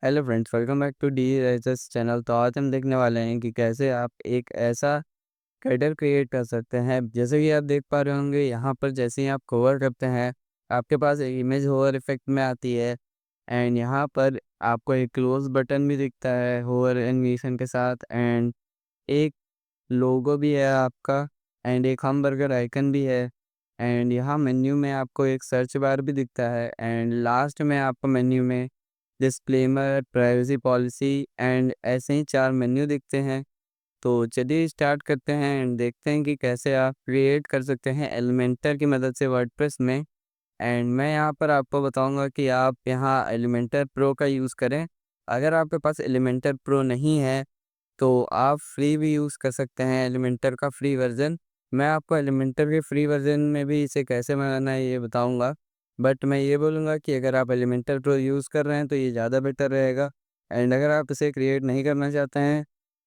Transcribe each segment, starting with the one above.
Hello friends, welcome back to D H channel. तो आज हम देखने वाले हैं कि कैसे आप एक ऐसा हेडर क्रिएट कर सकते हैं। जैसे कि आप देख पा रहे होंगे, यहाँ पर जैसे ही आप कवर करते हैं आपके पास एक इमेज होवर इफेक्ट में आती है। एंड यहाँ पर आपको एक क्लोज बटन भी दिखता है होवर एनिमेशन के साथ। एंड एक लोगो भी है आपका। एंड एक हमबर्गर आइकन भी है। एंड यहाँ मेन्यू में आपको एक सर्च बार भी दिखता है। एंड लास्ट में आपको मेन्यू में डिस्क्लेमर, प्राइवेसी पॉलिसी एंड ऐसे ही 4 मेन्यू दिखते हैं। तो चलिए स्टार्ट करते हैं एंड देखते हैं कि कैसे आप क्रिएट कर सकते हैं एलिमेंटर की मदद से वर्डप्रेस में। एंड मैं यहाँ पर आपको बताऊंगा कि आप यहाँ एलिमेंटर प्रो का यूज़ करें। अगर आपके पास एलिमेंटर प्रो नहीं है तो आप फ्री भी यूज़ कर सकते हैं एलिमेंटर का फ्री वर्ज़न। मैं आपको एलिमेंटर के फ्री वर्ज़न में भी इसे कैसे बनाना है ये बताऊंगा। बट मैं ये बोलूँगा कि अगर आप एलिमेंटर प्रो यूज़ कर रहे हैं तो ये ज़्यादा बेटर रहेगा। एंड अगर आप इसे क्रिएट नहीं करना चाहते हैं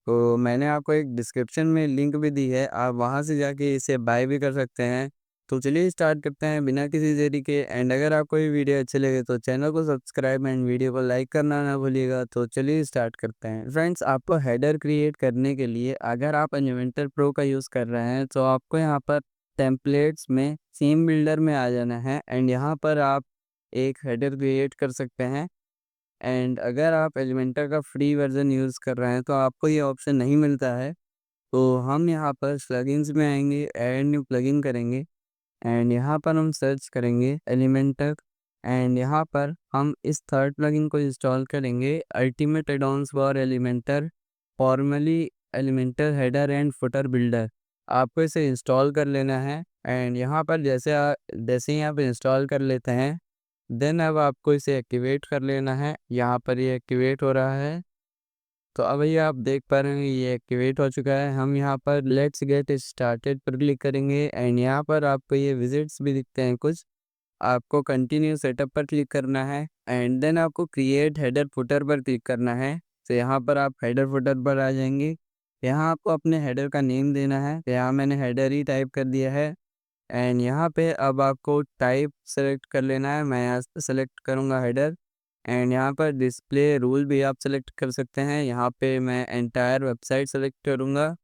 तो मैंने आपको एक डिस्क्रिप्शन में लिंक भी दी है, आप वहाँ से जाके इसे बाय भी कर सकते हैं। तो चलिए स्टार्ट करते हैं बिना किसी देरी के। एंड अगर आपको ये वीडियो अच्छी लगे तो चैनल को सब्सक्राइब एंड वीडियो को लाइक करना ना भूलिएगा। तो चलिए स्टार्ट करते हैं। फ्रेंड्स, आपको हेडर क्रिएट करने के लिए अगर आप एलिमेंटर प्रो का यूज़ कर रहे हैं तो आपको यहाँ पर टेम्पलेट्स में थीम बिल्डर में आ जाना है। एंड यहाँ पर आप एक हेडर क्रिएट कर सकते हैं। एंड अगर आप एलिमेंटर का फ्री वर्ज़न यूज़ कर रहे हैं तो आपको ये ऑप्शन नहीं मिलता है। तो हम यहाँ पर प्लगइन्स में आएंगे, ऐड न्यू प्लगइन करेंगे। एंड यहाँ पर हम सर्च करेंगे एलिमेंटर। एंड यहाँ पर हम इस थर्ड प्लगइन को इंस्टॉल करेंगे, ultimate add-ons for Elementor, formally Elementor header and footer builder. आपको इसे इंस्टॉल कर लेना है। एंड यहाँ पर जैसे ही आप इंस्टॉल कर लेते हैं देन अब आपको इसे एक्टिवेट कर लेना है। यहाँ पर ये एक्टिवेट हो रहा है। तो अब ये आप देख पा रहे हैं ये एक्टिवेट हो चुका है। हम यहाँ पर लेट्स गेट स्टार्टेड पर क्लिक करेंगे। एंड यहाँ पर आपको ये विजिट्स भी दिखते हैं कुछ। आपको कंटिन्यू सेटअप पर क्लिक करना है। एंड देन आपको क्रिएट हेडर फुटर पर क्लिक करना है। तो यहाँ पर आप हेडर फुटर पर आ जाएंगे। यहाँ आपको अपने हेडर का नेम देना है। तो यहाँ मैंने हेडर ही टाइप कर दिया है। एंड यहाँ पे अब आपको टाइप सेलेक्ट कर लेना है। मैं यहाँ सेलेक्ट करूँगा हेडर। एंड यहाँ पर डिस्प्ले रूल भी आप सेलेक्ट कर सकते हैं। यहाँ पे मैं एंटायर वेबसाइट सेलेक्ट करूँगा।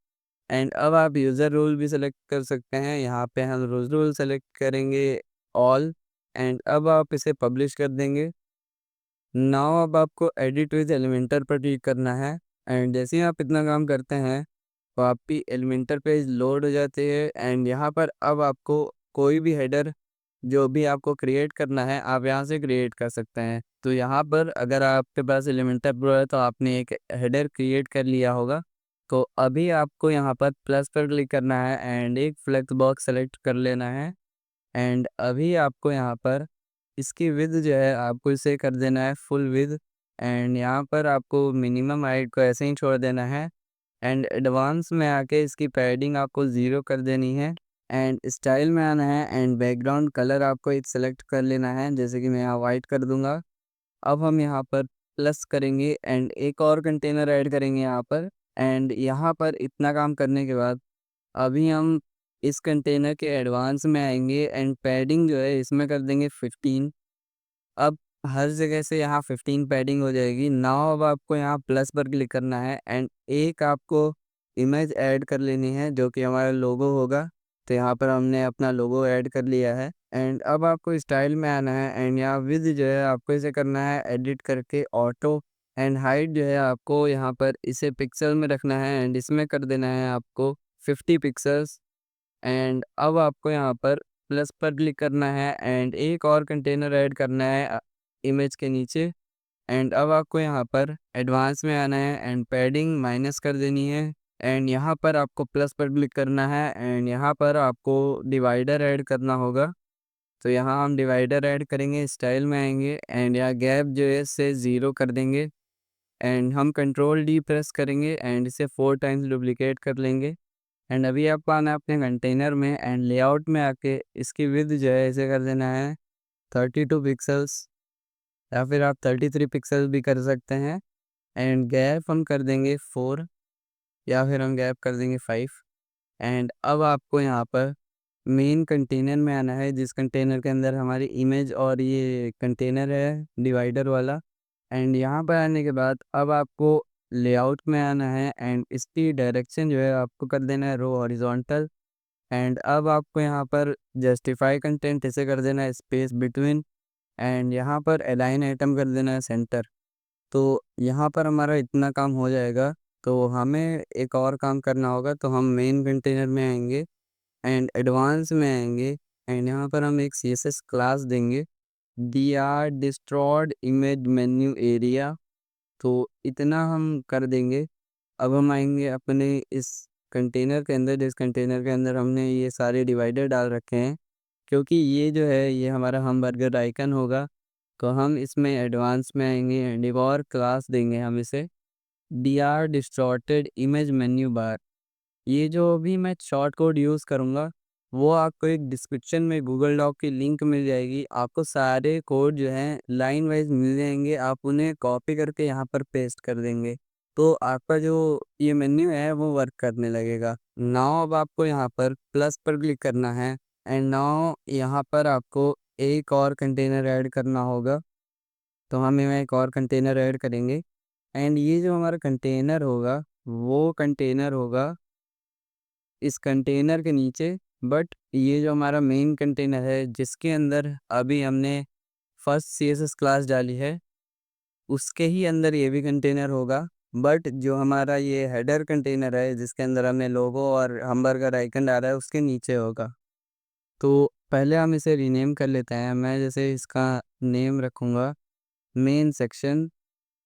एंड अब आप यूज़र रूल भी सेलेक्ट कर सकते हैं। यहाँ पे हम रोज रूल सेलेक्ट करेंगे ऑल। एंड अब आप इसे पब्लिश कर देंगे। नाउ अब आपको एडिट विद एलिमेंटर पर क्लिक करना है। एंड जैसे ही आप इतना काम करते हैं तो आपकी एलिमेंटर पेज लोड हो जाती है। एंड यहाँ पर अब आपको कोई भी हेडर जो भी आपको क्रिएट करना है आप यहाँ से क्रिएट कर सकते हैं। तो यहाँ पर अगर आपके पास एलिमेंटर प्रो है तो आपने एक हेडर क्रिएट कर लिया होगा। तो अभी आपको यहाँ पर प्लस पर क्लिक करना है एंड एक फ्लेक्स बॉक्स सेलेक्ट कर लेना है। एंड अभी आपको यहाँ पर इसकी विड्थ जो है आपको इसे कर देना है फुल विड्थ। एंड यहाँ पर आपको मिनिमम हाइट को ऐसे ही छोड़ देना है। एंड एडवांस में आके इसकी पैडिंग आपको 0 कर देनी है। एंड स्टाइल में आना है। एंड बैकग्राउंड कलर आपको एक सेलेक्ट कर लेना है, जैसे कि मैं यहाँ वाइट कर दूंगा। अब हम यहाँ पर प्लस करेंगे एंड एक और कंटेनर ऐड करेंगे यहाँ पर। एंड यहाँ पर इतना काम करने के बाद अभी हम इस कंटेनर के एडवांस में आएंगे एंड पैडिंग जो है इसमें कर देंगे 15। अब हर जगह से यहाँ 15 पैडिंग हो जाएगी। नाउ अब आपको यहाँ प्लस पर क्लिक करना है एंड एक आपको इमेज ऐड कर लेनी है जो कि हमारा लोगो होगा। तो यहाँ पर हमने अपना लोगो ऐड कर लिया है। एंड अब आपको स्टाइल में आना है एंड यहाँ विद जो है आपको इसे करना है एडिट करके ऑटो। एंड हाइट जो है आपको यहाँ पर इसे पिक्सल में रखना है एंड इसमें कर देना है आपको 50 पिक्सल्स। एंड अब आपको यहाँ पर प्लस पर क्लिक करना है एंड एक और कंटेनर ऐड करना है इमेज के नीचे। एंड अब आपको यहाँ पर एडवांस में आना है एंड पैडिंग माइनस कर देनी है। एंड यहाँ पर आपको प्लस पर क्लिक करना है एंड यहाँ पर आपको डिवाइडर ऐड करना होगा। तो यहाँ हम डिवाइडर ऐड करेंगे, स्टाइल में आएंगे एंड यहाँ गैप जो है इसे 0 कर देंगे। एंड हम कंट्रोल डी प्रेस करेंगे एंड इसे 4 टाइम्स डुप्लीकेट कर लेंगे। एंड अभी आपको आना है अपने कंटेनर में एंड लेआउट में आके इसकी विड्थ जो है इसे कर देना है 32 पिक्सल्स, या फिर आप 33 पिक्सल भी कर सकते हैं। एंड गैप हम कर देंगे 4, या फिर हम गैप कर देंगे 5। एंड अब आपको यहाँ पर मेन कंटेनर में आना है जिस कंटेनर के अंदर हमारी इमेज और ये कंटेनर है डिवाइडर वाला। एंड यहाँ पर आने के बाद अब आपको लेआउट में आना है एंड इसकी डायरेक्शन जो है आपको कर देना है रो हॉरिजॉन्टल। एंड अब आपको यहाँ पर जस्टिफाई कंटेंट इसे कर देना है स्पेस बिटवीन। एंड यहाँ पर अलाइन आइटम कर देना है सेंटर। तो यहाँ पर हमारा इतना काम हो जाएगा। तो हमें एक और काम करना होगा, तो हम मेन कंटेनर में आएंगे एंड एडवांस में आएंगे एंड यहाँ पर हम एक CSS क्लास देंगे, D R destroyed image menu area. तो इतना हम कर देंगे। अब हम आएंगे अपने इस कंटेनर के अंदर, जिस कंटेनर के अंदर हमने ये सारे डिवाइडर डाल रखे हैं, क्योंकि ये जो है ये हमारा हम बर्गर आइकन होगा। तो हम इसमें एडवांस में आएंगे एंड एक और क्लास देंगे हम इसे, D R distorted image menu bar. ये जो भी मैं शॉर्ट कोड यूज़ करूँगा वो आपको एक डिस्क्रिप्शन में गूगल डॉक की लिंक मिल जाएगी। आपको सारे कोड जो हैं लाइन वाइज मिल जाएंगे, आप उन्हें कॉपी करके यहाँ पर पेस्ट कर देंगे। तो आपका जो ये मेन्यू है वो वर्क करने लगेगा। नाउ अब आपको यहाँ पर प्लस पर क्लिक करना है एंड नाउ यहाँ पर आपको एक और कंटेनर ऐड करना होगा। तो हम यहाँ एक और कंटेनर ऐड करेंगे एंड ये जो हमारा कंटेनर होगा वो कंटेनर होगा इस कंटेनर के नीचे। बट ये जो हमारा मेन कंटेनर है जिसके अंदर अभी हमने फर्स्ट CSS क्लास डाली है, उसके ही अंदर ये भी कंटेनर होगा। बट जो हमारा ये हेडर कंटेनर है जिसके अंदर हमने लोगो और हमबर्गर आइकन डाला है उसके नीचे होगा। तो पहले हम इसे रीनेम कर लेते हैं। मैं जैसे इसका नेम रखूँगा मेन सेक्शन।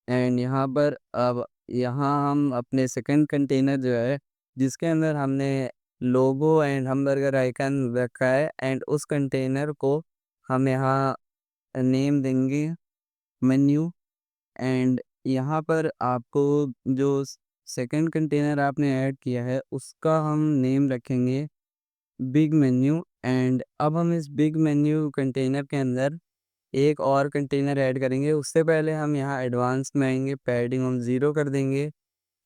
एंड यहाँ पर अब यहाँ हम अपने सेकंड कंटेनर जो है जिसके अंदर हमने लोगो एंड हमबर्गर आइकन रखा है एंड उस कंटेनर को हम यहाँ नेम देंगे मेन्यू। एंड यहाँ पर आपको जो सेकंड कंटेनर आपने ऐड किया है उसका हम नेम रखेंगे बिग मेन्यू। एंड अब हम इस बिग मेन्यू कंटेनर के अंदर एक और कंटेनर ऐड करेंगे। उससे पहले हम यहाँ एडवांस में आएंगे, पैडिंग हम 0 कर देंगे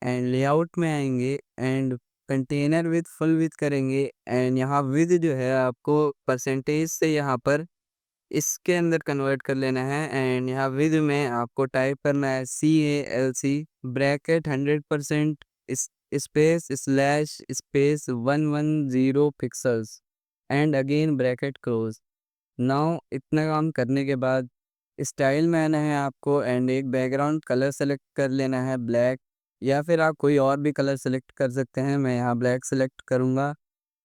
एंड लेआउट में आएंगे and container with full with करेंगे। एंड यहाँ विद जो है आपको परसेंटेज से यहाँ पर इसके अंदर कन्वर्ट कर लेना है एंड यहाँ विद में आपको टाइप करना है CALC bracket 100% space slash space 110 pixels and again bracket close. Now इतना काम करने के बाद स्टाइल में आना है आपको एंड एक बैकग्राउंड कलर सेलेक्ट कर लेना है ब्लैक, या फिर आप कोई और भी कलर सेलेक्ट कर सकते हैं। मैं यहाँ ब्लैक सेलेक्ट करूँगा।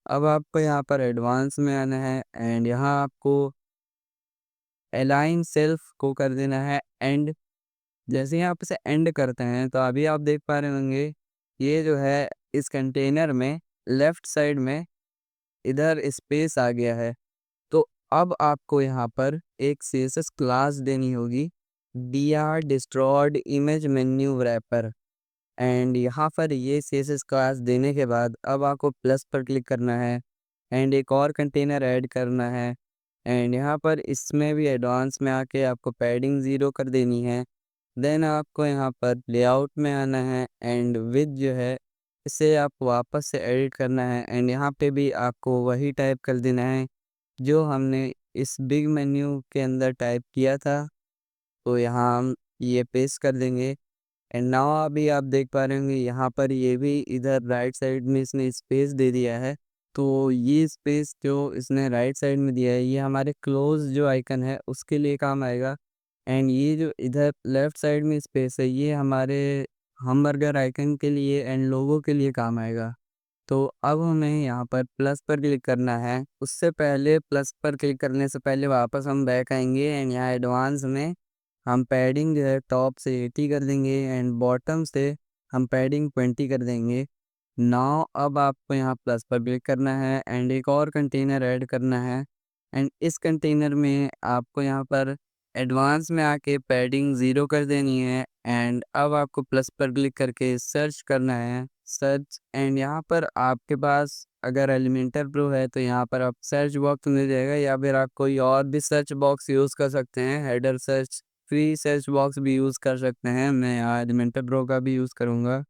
अब आपको यहाँ पर एडवांस में आना है एंड यहाँ आपको अलाइन सेल्फ को कर देना है एंड। जैसे ही आप इसे एंड करते हैं तो अभी आप देख पा रहे होंगे ये जो है इस कंटेनर में लेफ्ट साइड में इधर स्पेस आ गया है। तो अब आपको यहाँ पर एक CSS क्लास देनी होगी, D R destroyed image menu wrapper. And यहाँ पर ये CSS क्लास देने के बाद अब आपको प्लस पर क्लिक करना है एंड एक और कंटेनर ऐड करना है एंड यहाँ पर इसमें भी एडवांस में आके आपको पैडिंग 0 कर देनी है। देन आपको यहाँ पर लेआउट में आना है एंड विद जो है इसे आप वापस से एडिट करना है एंड यहाँ पे भी आपको वही टाइप कर देना है जो हमने इस बिग मेन्यू के अंदर टाइप किया था। तो यहाँ हम ये पेस्ट कर देंगे एंड नाउ अभी आप देख पा रहे होंगे यहाँ पर ये भी इधर राइट साइड में इसने स्पेस दे दिया है। तो ये स्पेस जो इसने राइट साइड में दिया है ये हमारे क्लोज जो आइकन है उसके लिए काम आएगा। एंड ये जो इधर लेफ्ट साइड में स्पेस है ये हमारे हमबर्गर आइकन के लिए एंड लोगो के लिए काम आएगा। तो अब हमें यहाँ पर प्लस पर क्लिक करना है। उससे पहले प्लस पर क्लिक करने से पहले वापस हम बैक आएंगे एंड यहाँ एडवांस में हम पैडिंग जो है टॉप से 80 कर देंगे एंड बॉटम से हम पैडिंग 20 कर देंगे। नाउ अब आपको यहाँ प्लस पर क्लिक करना है एंड एक और कंटेनर ऐड करना है एंड इस कंटेनर में आपको यहाँ पर एडवांस में आके पैडिंग 0 कर देनी है एंड अब आपको प्लस पर क्लिक करके सर्च करना है सर्च। एंड यहाँ पर आपके पास अगर एलिमेंटर प्रो है तो यहाँ पर आप सर्च बॉक्स मिल जाएगा, या फिर आप कोई और भी सर्च बॉक्स यूज़ कर सकते हैं, header search free search box भी यूज़ कर सकते हैं। मैं यहाँ एलिमेंटर प्रो का भी यूज़ करूँगा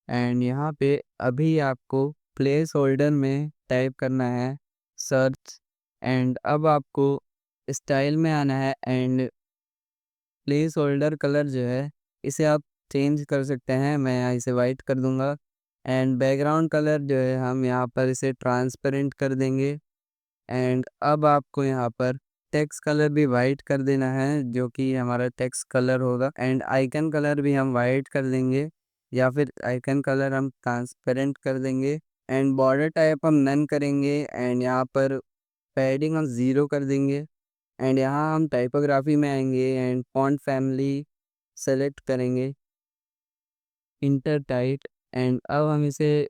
एंड यहाँ पे अभी आपको प्लेस होल्डर में टाइप करना है सर्च। एंड अब आपको स्टाइल में आना है एंड प्लेस होल्डर कलर जो है इसे आप चेंज कर सकते हैं। मैं यहाँ इसे वाइट कर दूंगा। एंड बैकग्राउंड कलर जो है हम यहाँ पर इसे ट्रांसपेरेंट कर देंगे। एंड अब आपको यहाँ पर टेक्स्ट कलर भी वाइट कर देना है, जो कि हमारा टेक्स्ट कलर होगा। एंड आइकन कलर भी हम वाइट कर देंगे, या फिर आइकन कलर हम ट्रांसपेरेंट कर देंगे। एंड बॉर्डर टाइप हम नन करेंगे। एंड यहाँ पर पैडिंग हम 0 कर देंगे। एंड यहाँ हम टाइपोग्राफी में आएंगे एंड फॉन्ट फैमिली सेलेक्ट करेंगे, इंटर टाइट। एंड अब हम इसे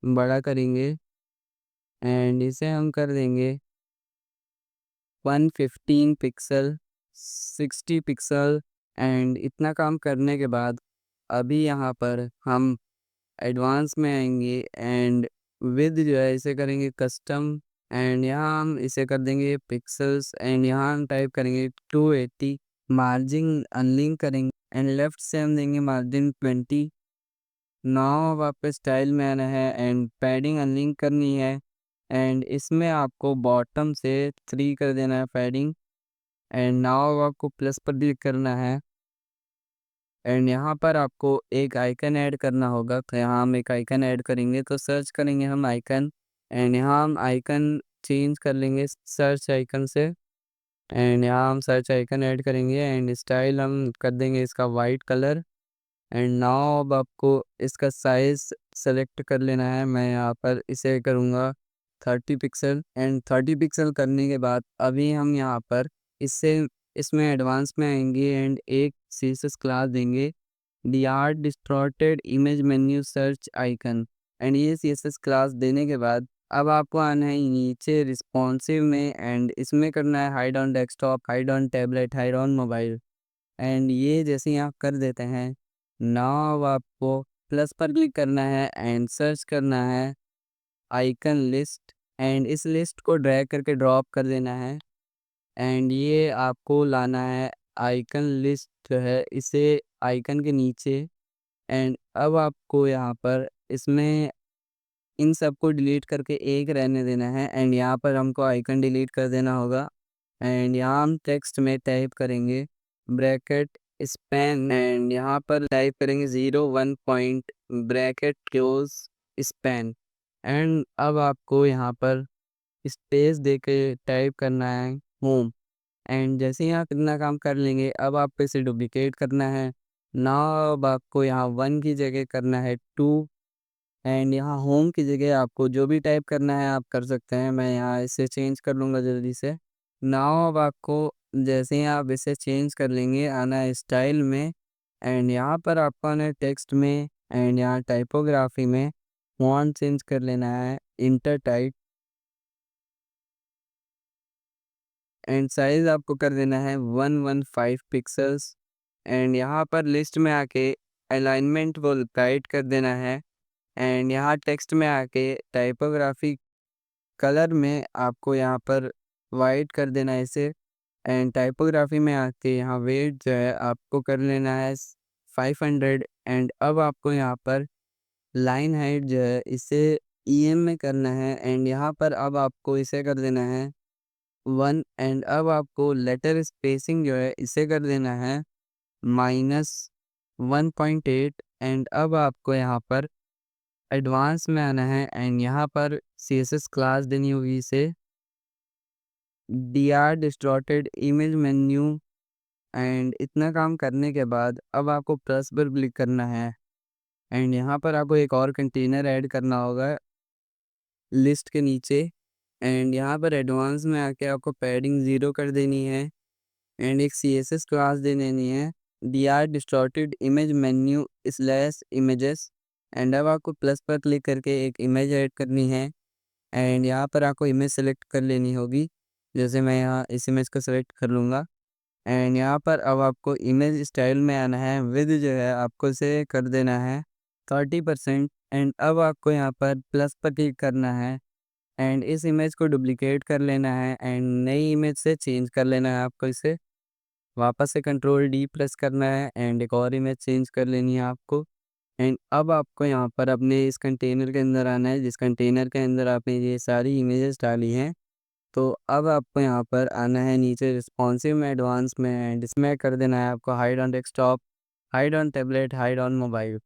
बड़ा करेंगे एंड इसे हम कर देंगे 115 पिक्सल, 60 पिक्सल। एंड इतना काम करने के बाद अभी यहाँ पर हम एडवांस में आएंगे एंड विद जो है इसे करेंगे कस्टम। एंड यहाँ हम इसे कर देंगे पिक्सल्स। एंड यहाँ हम टाइप करेंगे 280। मार्जिन अनलिंक करेंगे एंड लेफ्ट से हम देंगे मार्जिन 20। नाउ अब आपको स्टाइल में आना है एंड पैडिंग अनलिंक करनी है। एंड इसमें आपको बॉटम से 3 कर देना है पैडिंग। एंड नाउ आपको प्लस पर क्लिक करना है। एंड यहाँ पर आपको एक आइकन ऐड करना होगा, तो यहाँ हम एक आइकन ऐड करेंगे। तो सर्च करेंगे हम आइकन। एंड यहाँ हम आइकन चेंज कर लेंगे सर्च आइकन से। एंड यहाँ हम सर्च आइकन ऐड करेंगे एंड स्टाइल हम कर देंगे इसका वाइट कलर। एंड नाउ अब आपको इसका साइज सेलेक्ट कर लेना है। मैं यहाँ पर इसे करूँगा 30 पिक्सल। एंड 30 पिक्सल करने के बाद अभी हम यहाँ पर इससे इसमें एडवांस में आएंगे एंड एक CSS क्लास देंगे, D R distorted image menu search icon. And ये CSS क्लास देने के बाद अब आपको आना है नीचे रिस्पॉन्सिव में। एंड इसमें करना है hide on desktop, hide on tablet, hide on mobile. And ये जैसे ही आप कर देते हैं, नाउ आपको प्लस पर क्लिक करना है एंड सर्च करना है आइकन लिस्ट। एंड इस लिस्ट को ड्रैग करके ड्रॉप कर देना है। एंड ये आपको लाना है आइकन लिस्ट जो है इसे आइकन के नीचे। एंड अब आपको यहाँ पर इसमें इन सबको डिलीट करके एक रहने देना है। एंड यहाँ पर हमको आइकन डिलीट कर देना होगा। एंड यहाँ हम टेक्स्ट में टाइप करेंगे ब्रैकेट स्पैन। एंड यहाँ पर टाइप करेंगे 0 1 point bracket close span. And अब आपको यहाँ पर स्पेस दे के टाइप करना है होम। एंड जैसे ही आप इतना काम कर लेंगे, अब आपको इसे डुप्लिकेट करना है। नाउ अब आपको यहाँ 1 की जगह करना है 2। एंड यहाँ होम की जगह आपको जो भी टाइप करना है आप कर सकते हैं। मैं यहाँ इसे चेंज कर लूँगा जल्दी से। नाउ अब आपको जैसे ही आप इसे चेंज कर लेंगे, आना है स्टाइल में। एंड यहाँ पर आपको आना है टेक्स्ट में। एंड यहाँ टाइपोग्राफी में फॉन्ट चेंज कर लेना है इंटर टाइट। एंड साइज आपको कर देना है 115 पिक्सल्स। एंड यहाँ पर लिस्ट में आके अलाइनमेंट वो राइट कर देना है। एंड यहाँ टेक्स्ट में आके टाइपोग्राफी कलर में आपको यहाँ पर वाइट कर देना है इसे। एंड टाइपोग्राफी में आके यहाँ वेट जो है आपको कर लेना है 500। एंड अब आपको यहाँ पर लाइन हाइट जो है इसे EM में करना है। एंड यहाँ पर अब आपको इसे कर देना है 1। एंड अब आपको लेटर स्पेसिंग जो है इसे कर देना है -1.8। एंड अब आपको यहाँ पर एडवांस में आना है एंड यहाँ पर CSS क्लास देनी होगी इसे dr distorted image menu. And इतना काम करने के बाद अब आपको प्लस पर क्लिक करना है। एंड यहाँ पर आपको एक और कंटेनर ऐड करना होगा लिस्ट के नीचे। एंड यहाँ पर एडवांस में आके आपको पैडिंग 0 कर देनी है एंड एक CSS क्लास दे देनी है dr distorted image menu slash images. And अब आपको प्लस पर क्लिक करके एक इमेज ऐड करनी है। एंड यहाँ पर आपको इमेज सेलेक्ट कर लेनी होगी, जैसे मैं यहाँ इस इमेज को सेलेक्ट कर लूँगा। एंड यहाँ पर अब आपको इमेज स्टाइल में आना है, विद जो है आपको इसे कर देना है 30%। एंड अब आपको यहाँ पर प्लस पर क्लिक करना है एंड इस इमेज को डुप्लिकेट कर लेना है एंड नई इमेज से चेंज कर लेना है। आपको इसे वापस से Ctrl+D प्रेस करना है एंड एक और इमेज चेंज कर लेनी है आपको। एंड अब आपको यहाँ पर अपने इस कंटेनर के अंदर आना है, जिस कंटेनर के अंदर आपने ये सारी इमेजेस डाली हैं। तो अब आपको यहाँ पर आना है नीचे रिस्पॉन्सिव में, एडवांस में, एंड इसमें कर देना है आपको hide on desktop, hide on tablet, hide on mobile.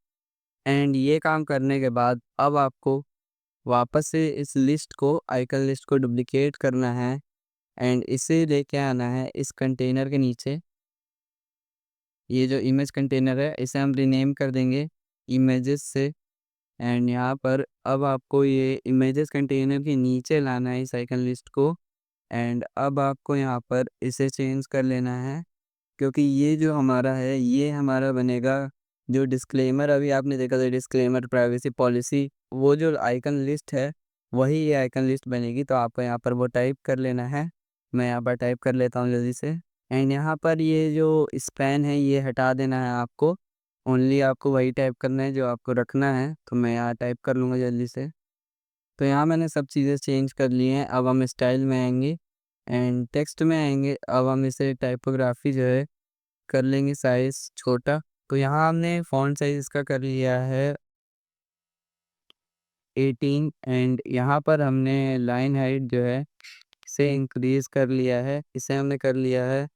And ये काम करने के बाद अब आपको वापस से इस लिस्ट को, आइकन लिस्ट को डुप्लिकेट करना है एंड इसे लेके आना है इस कंटेनर के नीचे। ये जो इमेज कंटेनर है इसे हम रीनेम कर देंगे इमेजेस से। एंड यहाँ पर अब आपको ये इमेजेस कंटेनर के नीचे लाना है इस आइकन लिस्ट को। एंड अब आपको यहाँ पर इसे चेंज कर लेना है, क्योंकि ये जो हमारा है ये हमारा बनेगा जो डिस्क्लेमर अभी आपने देखा था, डिस्क्लेमर, प्राइवेसी पॉलिसी, वो जो आइकन लिस्ट है वही ये आइकन लिस्ट बनेगी। तो आपको यहाँ पर वो टाइप कर लेना है। मैं यहाँ पर टाइप कर लेता हूँ जल्दी से। एंड यहाँ पर ये जो स्पैन है ये हटा देना है आपको। ओनली आपको वही टाइप करना है जो आपको रखना है। तो मैं यहाँ टाइप कर लूँगा जल्दी से। तो यहाँ मैंने सब चीज़ें चेंज कर ली हैं। अब हम स्टाइल में आएंगे एंड टेक्स्ट में आएंगे। अब हम इसे टाइपोग्राफी जो है कर लेंगे साइज़ छोटा। तो यहाँ हमने फ़ॉन्ट साइज़ इसका कर लिया है 18 एंड यहाँ पर हमने लाइन हाइट जो है इसे इंक्रीज़ कर लिया है, इसे हमने कर लिया है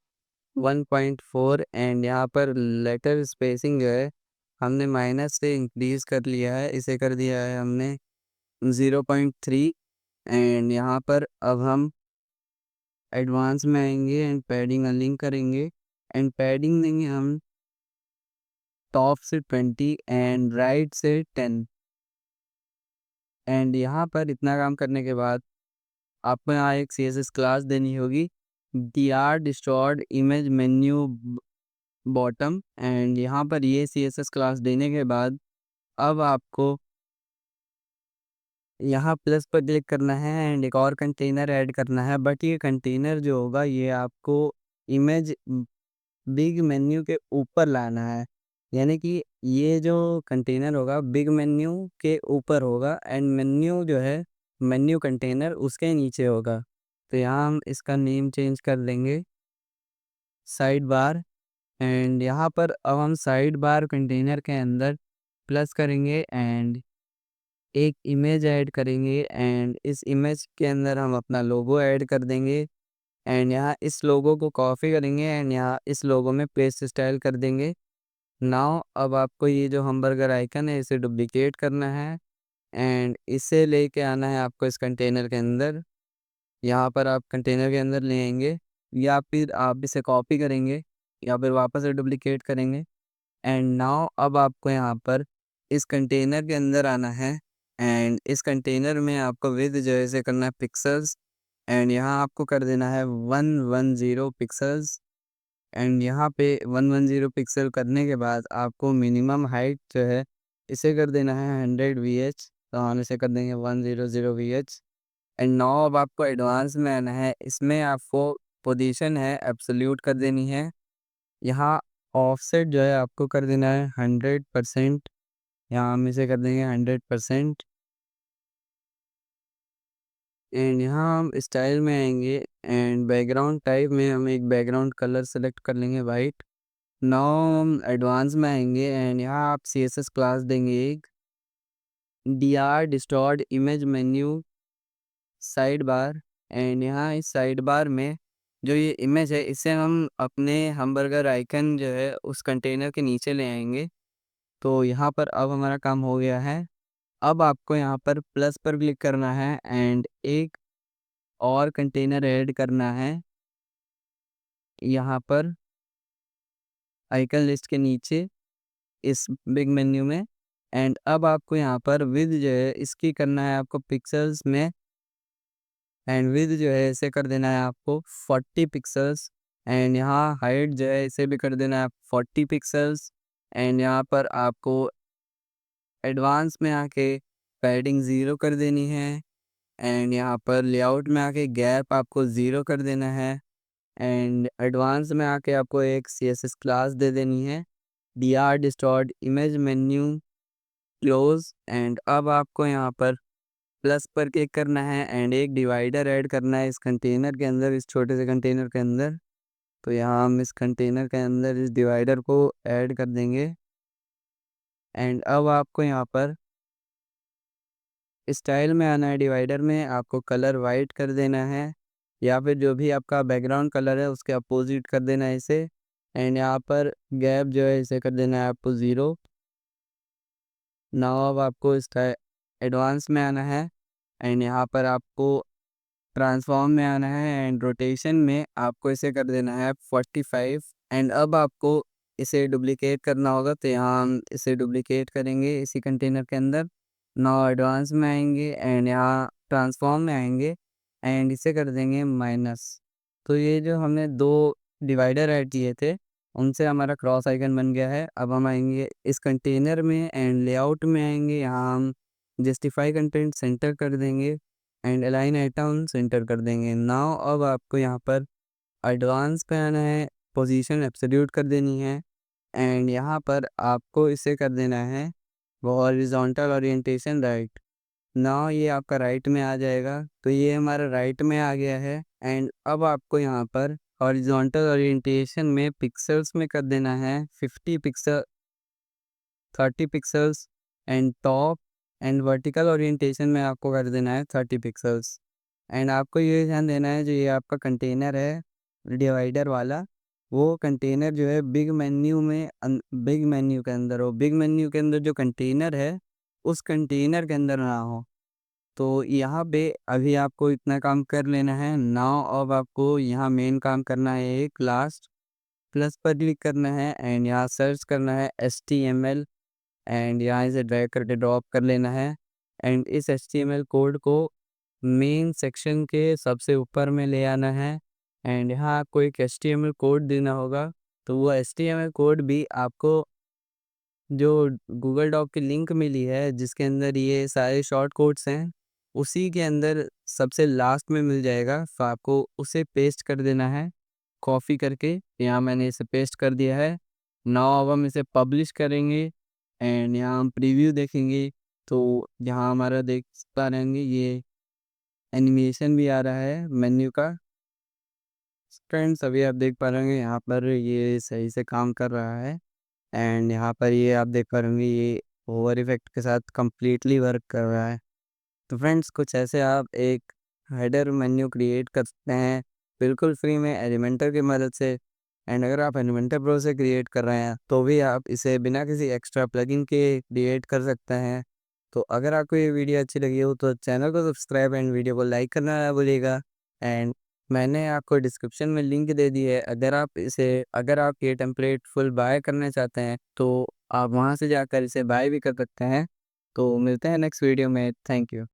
1.4 एंड यहाँ पर लेटर स्पेसिंग जो है हमने माइनस से इंक्रीज़ कर लिया है, इसे कर दिया है हमने 0.3 एंड यहाँ पर अब हम एडवांस में आएंगे एंड पैडिंग अनलिंक करेंगे एंड पैडिंग देंगे हम टॉप से 20 एंड राइट से 10। एंड यहाँ पर इतना काम करने के बाद आपको यहाँ एक CSS क्लास देनी होगी, dr distort image menu bottom. And यहाँ पर ये CSS क्लास देने के बाद अब आपको यहाँ प्लस पर क्लिक करना है एंड एक और कंटेनर ऐड करना है। बट ये कंटेनर जो होगा ये आपको इमेज बिग मेन्यू के ऊपर लाना है, यानी कि ये जो कंटेनर होगा बिग मेन्यू के ऊपर होगा एंड मेन्यू जो है, मेन्यू कंटेनर उसके नीचे होगा। तो यहाँ हम इसका नेम चेंज कर देंगे साइड बार। एंड यहाँ पर अब हम साइड बार कंटेनर के अंदर प्लस करेंगे एंड एक इमेज ऐड करेंगे एंड इस इमेज के अंदर हम अपना लोगो ऐड कर देंगे। एंड यहाँ इस लोगो को कॉपी करेंगे एंड यहाँ इस लोगो में पेस्ट स्टाइल कर देंगे। नाउ अब आपको ये जो हमबर्गर आइकन है इसे डुप्लिकेट करना है एंड इसे लेके आना है आपको इस कंटेनर के अंदर। यहाँ पर आप कंटेनर के अंदर ले आएंगे या फिर आप इसे कॉपी करेंगे या फिर वापस से डुप्लिकेट करेंगे। एंड नाउ अब आपको यहाँ पर इस कंटेनर के अंदर आना है एंड इस कंटेनर में आपको विड्थ जो है इसे करना है पिक्सल्स एंड यहाँ आपको कर देना है 110 पिक्सल्स। एंड यहाँ पे 110 पिक्सल करने के बाद आपको मिनिमम हाइट जो है इसे कर देना है 100 VH। तो हम इसे कर देंगे 100 VH। एंड नाउ अब आपको एडवांस में आना है, इसमें आपको पोजीशन है एब्सोल्यूट कर देनी है। यहाँ ऑफसेट जो है आपको कर देना है 100%। यहाँ हम इसे कर देंगे 100%। एंड यहाँ हम स्टाइल में आएंगे एंड बैकग्राउंड टाइप में हम एक बैकग्राउंड कलर सेलेक्ट कर लेंगे वाइट। नाउ हम एडवांस में आएंगे एंड यहाँ आप CSS क्लास देंगे एक dr distort image menu side bar. And यहाँ इस साइड बार में जो ये इमेज है इसे हम अपने हमबर्गर आइकन जो है उस कंटेनर के नीचे ले आएंगे। तो यहाँ पर अब हमारा काम हो गया है। अब आपको यहाँ पर प्लस पर क्लिक करना है एंड एक और कंटेनर ऐड करना है यहाँ पर आइकन लिस्ट के नीचे इस बिग मेन्यू में। एंड अब आपको यहाँ पर विद जो है इसकी करना है आपको पिक्सल्स में एंड विद जो है इसे कर देना है आपको 40 पिक्सल्स। एंड यहाँ हाइट जो है इसे भी कर देना है 40 पिक्सल्स। एंड यहाँ पर आपको एडवांस में आके पैडिंग 0 कर देनी है एंड यहाँ पर लेआउट में आके गैप आपको 0 कर देना है एंड एडवांस में आके आपको एक CSS क्लास दे देनी है dr distort image menu close. And अब आपको यहाँ पर प्लस पर क्लिक करना है एंड एक डिवाइडर ऐड करना है इस कंटेनर के अंदर, इस छोटे से कंटेनर के अंदर। तो यहाँ हम इस कंटेनर के अंदर इस डिवाइडर को ऐड कर देंगे। एंड अब आपको यहाँ पर स्टाइल में आना है, डिवाइडर में आपको कलर वाइट कर देना है या फिर जो भी आपका बैकग्राउंड कलर है उसके अपोजिट कर देना है इसे। एंड यहाँ पर गैप जो है इसे कर देना है आपको 0। नाउ अब आपको इसका एडवांस में आना है एंड यहाँ पर आपको ट्रांसफॉर्म में आना है एंड रोटेशन में आपको इसे कर देना है 45। एंड अब आपको इसे डुप्लिकेट करना होगा, तो यहाँ हम इसे डुप्लिकेट करेंगे इसी कंटेनर के अंदर। नाउ एडवांस में आएंगे एंड यहाँ ट्रांसफॉर्म में आएंगे एंड इसे कर देंगे माइनस। तो ये जो हमने दो डिवाइडर ऐड किए थे उनसे हमारा क्रॉस आइकन बन गया है। अब हम आएंगे इस कंटेनर में एंड लेआउट में आएंगे, यहाँ हम जस्टिफाई कंटेंट सेंटर कर देंगे एंड अलाइन आइटम सेंटर कर देंगे। नाउ अब आपको यहाँ पर एडवांस पे आना है, पोजीशन एब्सोल्यूट कर देनी है एंड यहाँ पर आपको इसे कर देना है वो हॉरिजॉन्टल ओरिएंटेशन राइट। नाउ ये आपका राइट में आ जाएगा, तो ये हमारा राइट में आ गया है। एंड अब आपको यहाँ पर हॉरिजॉन्टल ओरिएंटेशन में पिक्सल्स में कर देना है 50 pixel, 30 pixels and top. And vertical orientation में आपको कर देना है 30 पिक्सल्स। एंड आपको ये ध्यान देना है जो ये आपका कंटेनर है डिवाइडर वाला, वो कंटेनर जो है बिग मेन्यू में बिग मेन्यू के अंदर हो। बिग मेन्यू के अंदर जो कंटेनर है उस कंटेनर के अंदर ना हो। तो यहाँ पे अभी आपको इतना काम कर लेना है। नाउ अब आपको यहाँ मेन काम करना है, एक लास्ट प्लस पर क्लिक करना है एंड यहाँ सर्च करना है HTML एंड यहाँ इसे ड्रैग करके ड्रॉप कर लेना है। एंड इस HTML कोड को मेन सेक्शन के सबसे ऊपर में ले आना है एंड यहाँ आपको एक HTML कोड देना होगा। तो वो HTML कोड भी आपको जो गूगल डॉक की लिंक मिली है जिसके अंदर ये सारे शॉर्ट कोड्स हैं उसी के अंदर सबसे लास्ट में मिल जाएगा। तो आपको उसे पेस्ट कर देना है कॉपी करके। यहाँ मैंने इसे पेस्ट कर दिया है। नाउ अब हम इसे पब्लिश करेंगे एंड यहाँ हम प्रीव्यू देखेंगे, तो यहाँ हमारा देख पा रहेंगे ये एनिमेशन भी आ रहा है मेन्यू का। फ्रेंड्स अभी आप देख पा रहे होंगे यहाँ पर ये सही से काम कर रहा है एंड यहाँ पर ये आप देख पा रहे होंगे ये ओवर इफेक्ट के साथ कम्प्लीटली वर्क कर रहा है। तो फ्रेंड्स कुछ ऐसे आप एक हेडर मेन्यू क्रिएट कर सकते हैं बिल्कुल फ्री में एलिमेंटर की मदद से। एंड अगर आप एलिमेंटर प्रो से क्रिएट कर रहे हैं तो भी आप इसे बिना किसी एक्स्ट्रा प्लगइन के क्रिएट कर सकते हैं। तो अगर आपको ये वीडियो अच्छी लगी हो तो चैनल को सब्सक्राइब एंड वीडियो को लाइक करना ना भूलिएगा। एंड मैंने आपको डिस्क्रिप्शन में लिंक दे दी है, अगर आप ये टेम्पलेट फुल बाय करना चाहते हैं तो आप वहाँ से जाकर इसे बाय भी कर सकते हैं। तो मिलते हैं नेक्स्ट वीडियो में। Thank you.